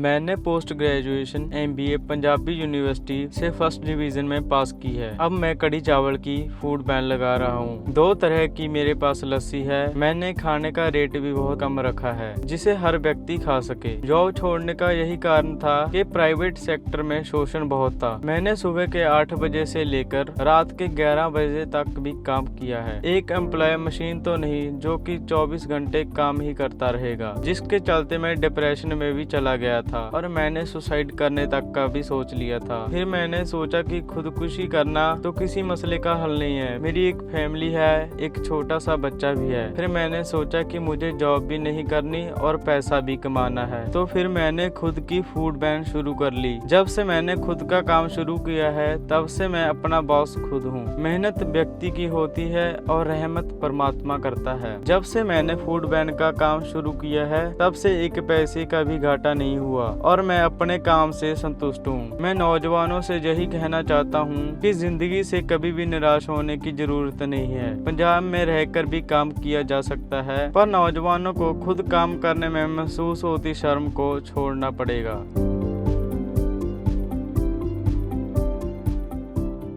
मैंने post graduation MBA Punjabi university से first division में पास की है। अब मैं कड़ी चावल की फूड बैन लगा रहा हूँ। 2 तरह की मेरे पास लस्सी है। मैंने खाने का रेट भी बहुत कम रखा है जिसे हर व्यक्ति खा सके। जॉब छोड़ने का यही कारण था कि प्राइवेट सेक्टर में शोषण बहुत था। मैंने सुबह के 8 बजे से लेकर रात के 11 बजे तक भी काम किया है। एक एम्प्लॉय मशीन तो नहीं जो कि 24 घंटे काम ही करता रहेगा, जिसके चलते मैं डिप्रेशन में भी चला गया था और मैंने सुसाइड करने तक का भी सोच लिया था। फिर मैंने सोचा कि खुदकुशी करना तो किसी मसले का हल नहीं है। मेरी एक फैमिली है, एक छोटा सा बच्चा भी है। फिर मैंने सोचा कि मुझे जॉब भी नहीं करनी और पैसा भी कमाना है, तो फिर मैंने खुद की फूड बैन शुरू कर ली। जब से मैंने खुद का काम शुरू किया है तब से मैं अपना बॉस खुद हूँ। मेहनत व्यक्ति की होती है और रहमत परमात्मा करता है। जब से मैंने फूड बैन का काम शुरू किया है तब से एक पैसे का भी घाटा नहीं हुआ और मैं अपने काम से संतुष्ट हूँ। मैं नौजवानों से यही कहना चाहता हूँ कि जिंदगी से कभी भी निराश होने की जरूरत नहीं है। पंजाब में रहकर भी काम किया जा सकता है, पर नौजवानों को खुद काम करने में महसूस होती शर्म को छोड़ना पड़ेगा।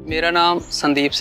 मेरा नाम संदीप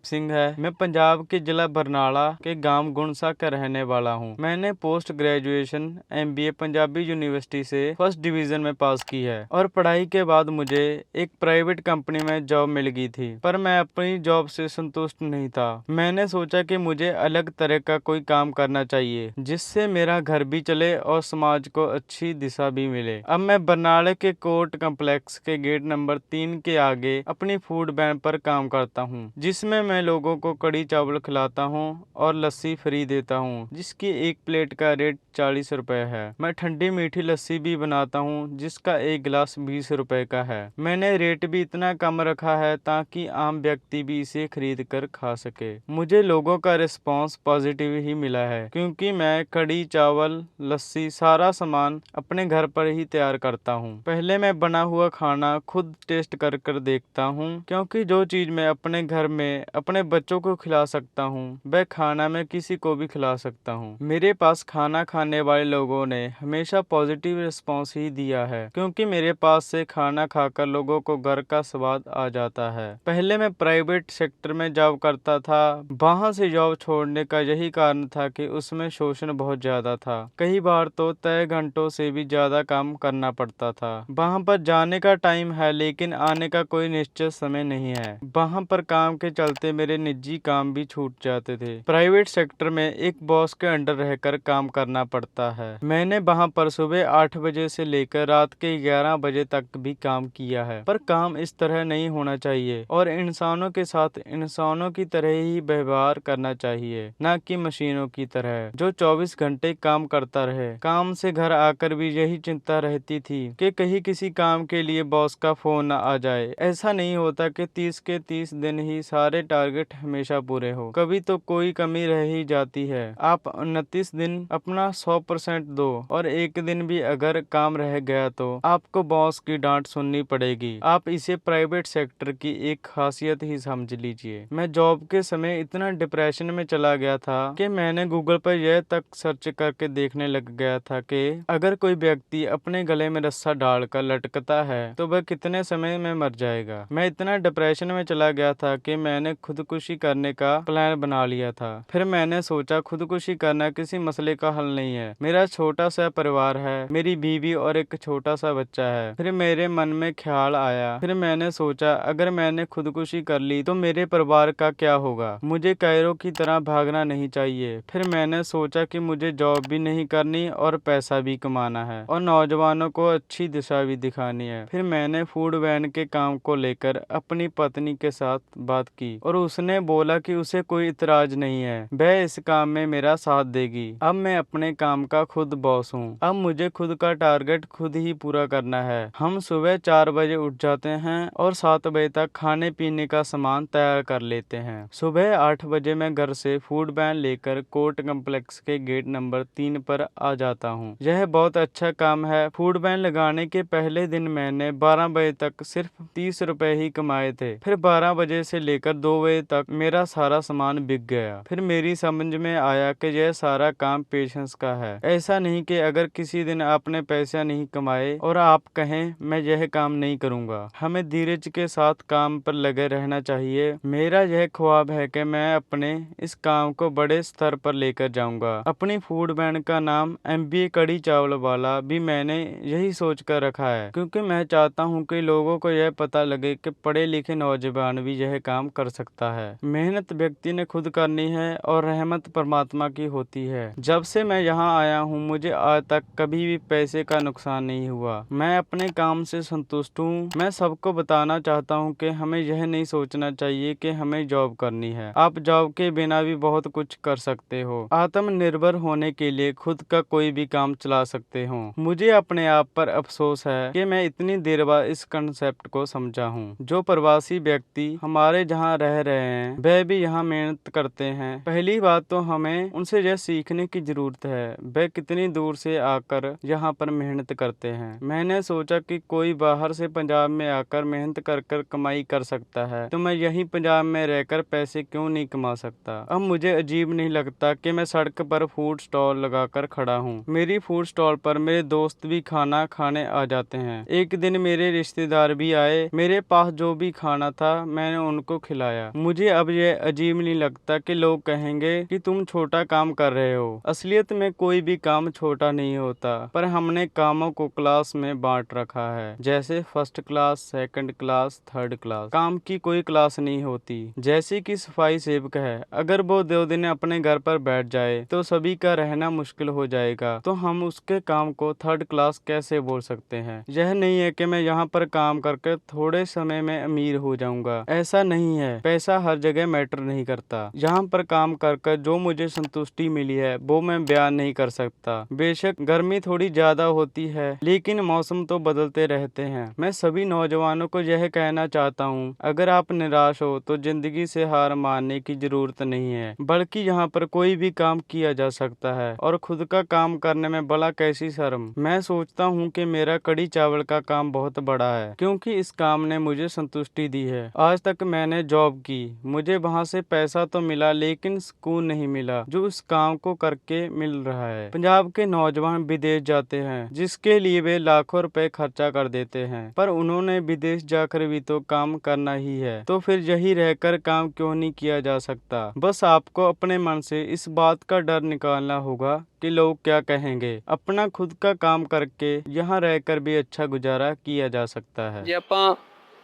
सिंह है। मैं पंजाब के जिला बरनाला के गांव गुणसा का रहने वाला हूं। मैंने post graduation MBA Punjabi university से फर्स्ट डिवीजन में पास की है और पढ़ाई के बाद मुझे एक प्राइवेट कंपनी में जॉब मिल गई थी, पर मैं अपनी जॉब से संतुष्ट नहीं था। मैंने सोचा कि मुझे अलग तरह का कोई काम करना चाहिए जिससे मेरा घर भी चले और समाज को अच्छी दिशा भी मिले। अब मैं बरनाले के कोर्ट कम्प्लेक्स के गेट नंबर 3 के आगे अपनी फूड बैन पर काम करता हूँ, जिसमें मैं लोगों को कड़ी चावल खिलाता हूँ और लस्सी फ्री देता हूँ, जिसकी एक प्लेट का रेट 40 रुपए है। मैं ठंडी मीठी लस्सी भी बनाता हूँ जिसका एक गिलास 20 रुपए का है। मैंने रेट भी इतना कम रखा है ताकि आम व्यक्ति भी इसे खरीद कर खा सके। मुझे लोगों का रिस्पॉन्स पॉजिटिव ही मिला है क्योंकि मैं कड़ी चावल लस्सी सारा सामान अपने घर पर ही तैयार करता हूँ। पहले मैं बना हुआ खाना खुद टेस्ट कर देखता हूँ, क्योंकि जो चीज मैं अपने घर में अपने बच्चों को खिला सकता हूँ वह खाना मैं किसी को भी खिला सकता हूँ। मेरे पास खाना खाने वाले लोगों ने हमेशा पॉजिटिव रिस्पांस ही दिया है, क्योंकि मेरे पास से खाना खाकर लोगों को घर का स्वाद आ जाता है। पहले मैं प्राइवेट सेक्टर में जॉब करता था। वहाँ से जॉब छोड़ने का यही कारण था कि उसमें शोषण बहुत ज्यादा था। कई बार तो तय घंटों से भी ज्यादा काम करना पड़ता था। वहाँ पर जाने का टाइम है लेकिन आने का कोई निश्चित समय नहीं है। वहाँ पर काम के चलते मेरे निजी काम भी छूट जाते थे। प्राइवेट सेक्टर में एक बॉस के अंडर रहकर काम करना पड़ता है। मैंने वहाँ पर सुबह 8 बजे से लेकर रात के 11 बजे तक भी काम किया है, पर काम इस तरह नहीं होना चाहिए और इंसानों के साथ इंसानों की तरह ही व्यवहार करना चाहिए, न कि मशीनों की तरह जो 24 घंटे काम करता रहे। काम से घर आकर भी यही चिंता रहती थी कि कहीं किसी काम के लिए बॉस का फोन न आ जाए। ऐसा नहीं होता कि 30 के 30 दिन ही सारे टारगेट हमेशा पूरे हो, कभी तो कोई कमी रह ही जाती है। आप 29 दिन अपना 100% दो और एक दिन भी अगर काम रह गया तो आपको बॉस की डांट सुननी पड़ेगी। आप इसे प्राइवेट सेक्टर की एक खासियत ही समझ लीजिए। मैं जॉब के समय इतना डिप्रेशन में चला गया था कि मैंने गूगल पर यह तक सर्च करके देखने लग गया था कि अगर कोई व्यक्ति अपने गले में रस्सा डालकर लटकता है तो वह कितने समय में मर जाएगा। मैं इतना डिप्रेशन में चला गया था कि मैंने खुदकुशी करने का प्लान बना लिया था। फिर मैंने सोचा खुदकुशी करना किसी मसले का हल नहीं है। मेरा छोटा सा परिवार है, मेरी बीवी और एक छोटा सा बच्चा है। फिर मेरे मन में ख्याल आया, फिर मैंने सोचा अगर मैंने खुदकुशी कर ली तो मेरे परिवार का क्या होगा। मुझे कैरों की तरह भागना नहीं चाहिए। फिर मैंने सोचा कि मुझे जॉब भी नहीं करनी और पैसा भी कमाना है और नौजवानों को अच्छी दिशा भी दिखानी है। फिर मैंने फूड वैन के काम को लेकर अपनी पत्नी के साथ बात की और उसने बोला कि उसे कोई इतराज नहीं है, वह इस काम में मेरा साथ देगी। अब मैं अपने काम का खुद बॉस हूँ। अब मुझे खुद का टारगेट खुद ही पूरा करना है। हम सुबह 4 बजे उठ जाते हैं और 7 बजे तक खाने पीने का सामान तैयार कर लेते हैं। सुबह 8 बजे मैं घर से फूड बैन लेकर कोर्ट कम्प्लेक्स के गेट नंबर 3 पर आ जाता हूँ। यह बहुत अच्छा काम है। फूड बैन लगाने के पहले दिन मैंने 12 बजे तक सिर्फ 30 रुपए ही कमाए थे। फिर 12 बजे से लेकर 2 बजे तक मेरा सारा सामान बिक गया। फिर मेरी समझ में आया कि यह सारा काम पेशेंस का है। ऐसा नहीं कि अगर किसी दिन आपने पैसा नहीं कमाए और आप कहें मैं यह काम नहीं करूंगा। हमें धीरज के साथ काम पर लगे रहना चाहिए। मेरा यह ख्वाब है कि मैं अपने इस काम को बड़े स्तर पर लेकर जाऊंगा। अपनी फूड वैन का नाम MBA कड़ी चावल वाला भी मैंने यही सोच कर रखा है, क्योंकि मैं चाहता हूं कि लोगों को यह पता लगे कि पढ़े लिखे नौजवान भी यह काम कर सकता है। मेहनत व्यक्ति ने खुद करनी है और रहमत परमात्मा की होती है। जब से मैं यहाँ आया हूँ मुझे आज तक कभी भी पैसे का नुकसान नहीं हुआ। मैं अपने काम से संतुष्ट हूँ। मैं सबको बताना चाहता हूँ कि हमें यह नहीं सोचना चाहिए कि हमें जॉब करनी है। आप जॉब के बिना भी बहुत कुछ कर सकते हो। आत्मनिर्भर होने के लिए खुद का कोई भी काम चला सकते हो। मुझे अपने आप पर अफसोस है कि मैं इतनी देर बाद इस कंसेप्ट को समझा हूँ। जो प्रवासी व्यक्ति हमारे जहाँ रह रहे हैं वह भी यहाँ मेहनत करते हैं। पहली बात तो हमें उनसे यह सीखने की जरूरत है वह कितनी दूर से आकर यहाँ पर मेहनत करते हैं। मैंने सोचा कि कोई बाहर से पंजाब में आकर मेहनत कर कर कमाई कर सकता है तो मैं यहीं पंजाब में रहकर पैसे क्यों नहीं कमा सकता। अब मुझे अजीब नहीं लगता कि मैं सड़क पर फूड स्टॉल लगाकर खड़ा हूँ। मेरी फूड स्टॉल पर मेरे दोस्त भी खाना खाने आ जाते हैं। एक दिन मेरे रिश्तेदार भी आए। मेरे पास जो भी खाना था मैंने उनको खिलाया। मुझे अब यह अजीब नहीं लगता कि लोग कहेंगे कि तुम छोटा काम कर रहे हो। असलियत में कोई भी काम छोटा नहीं होता, पर हमने कामों को क्लास में बांट रखा है, जैसे first class, second class, third class. काम की कोई क्लास नहीं होती। जैसे कि सफाई सेवक है, अगर वो 2 दिन अपने घर पर बैठ जाए तो सभी का रहना मुश्किल हो जाएगा, तो हम उसके काम को थर्ड क्लास कैसे बोल सकते हैं। यह नहीं है कि मैं यहाँ पर काम करके थोड़े समय में अमीर हो जाऊंगा, ऐसा नहीं है। पैसा हर जगह मैटर नहीं करता। यहाँ पर काम कर जो मुझे संतुष्टि मिली है वो मैं बयान नहीं कर सकता। बेशक गर्मी थोड़ी ज्यादा होती है लेकिन मौसम तो बदलते रहते हैं। मैं सभी नौजवानों को यह कहना चाहता हूँ, अगर आप निराश हो तो जिंदगी से हार मानने की जरूरत नहीं है, बल्कि यहाँ पर कोई भी काम किया जा सकता है और खुद का काम करने में भला कैसी शर्म। मैं सोचता हूँ कि मेरा कड़ी चावल का काम बहुत बड़ा है, क्योंकि इस काम ने मुझे संतुष्टि दी है। आज तक मैंने जॉब की, मुझे वहाँ से पैसा तो मिला लेकिन सुकून नहीं मिला जो इस काम को करके मिल रहा है। पंजाब के नौजवान विदेश जाते हैं जिसके लिए वे लाखों रुपए खर्चा कर देते हैं, पर उन्होंने विदेश जाकर भी तो काम करना ही है, तो फिर यही रहकर काम क्यों नहीं किया जा सकता। बस आपको अपने मन से इस बात का डर निकालना होगा कि लोग क्या कहेंगे। अपना खुद का काम करके यहाँ रहकर भी अच्छा गुजारा किया जा सकता है। जे ਆਪਾਂ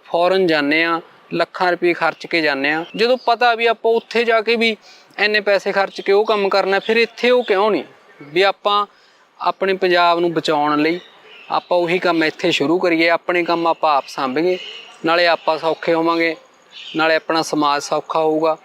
ਫੌਰਨ ਜਾਂਦੇ ਆ ਲੱਖਾਂ ਰੁਪਏ ਖਰਚ ਕੇ ਜਾਂਦੇ ਆ, ਜਦੋਂ ਪਤਾ ਵੀ ਆਪਾਂ ਉੱਥੇ ਜਾ ਕੇ ਵੀ ਇੰਨੇ ਪੈਸੇ ਖਰਚ ਕੇ ਉਹ ਕੰਮ ਕਰਨਾ, ਫਿਰ ਇੱਥੇ ਉਹ ਕਿਉਂ ਨਹੀਂ ਵੀ ਆਪਾਂ ਆਪਣੇ ਪੰਜਾਬ ਨੂੰ ਬਚਾਉਣ ਲਈ ਆਪਾਂ ਉਹੀ ਕੰਮ ਇੱਥੇ ਸ਼ੁਰੂ ਕਰੀਏ। ਆਪਣੇ ਕੰਮ ਆਪਾਂ ਆਪ ਸੰਭੀਏ, ਨਾਲੇ ਆਪਾਂ ਸੌਖੇ ਹੋਵਾਂਗੇ, ਨਾਲੇ ਆਪਣਾ ਸਮਾਜ ਸੌਖਾ ਹੋਊਗਾ।